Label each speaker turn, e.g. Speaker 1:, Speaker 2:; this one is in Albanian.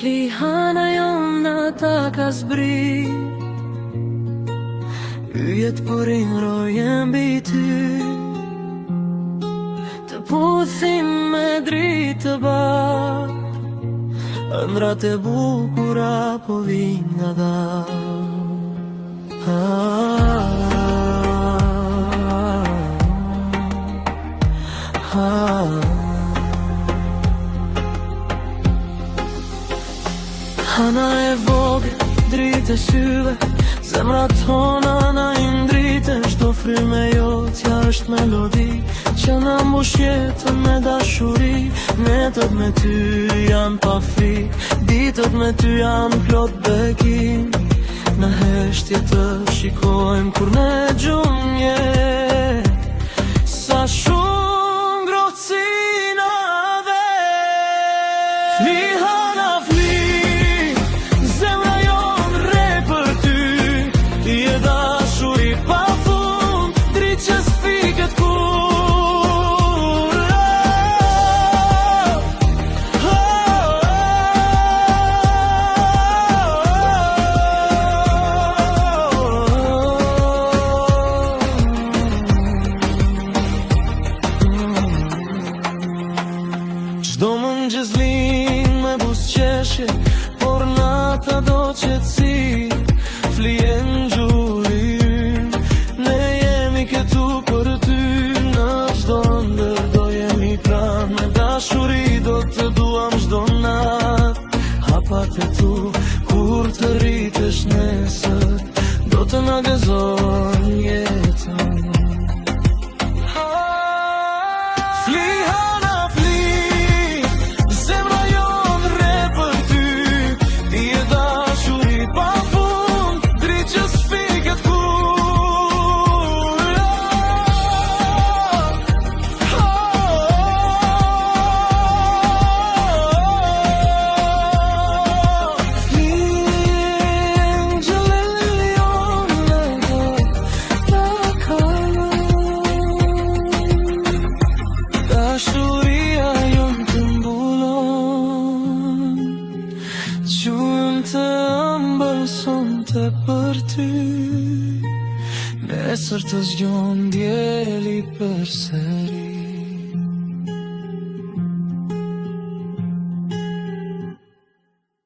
Speaker 1: Flihana jona ta ka zbri, yjet po rinjrojen mbi ty, të puthim me dritë të bardhë, ëndrat e bukura po vijnë nga Hana e vogël, dritë e syve, zemrat tona na i ndritën, çdo frymë jotja është melodi që na mbush jetën me dashuri. Netët me ty janë pa frikë, ditët me ty janë plot bekim, në heshtje të shikojmë kur ne gjumë jetë, sa shumë ngrohtësinave. Flihana fli, zemra jon re për ty, ti je dashuri pa fund, dritë që s'fiket kur. Çdo mëngjes linë me buzëqeshje, por nata do qetësi, flijen gjuri ynë, ne jemi këtu për ty, në çdo ndër do jemi pranë, me dashuri do të duam çdo natë, hapat e tu kur të rritesh nesër, do të na gëzojnë jetën. Dashuria jonë të mbulon, gjuhën të ëmbël sonte për ty, nesër të zgjon dieli përsëri.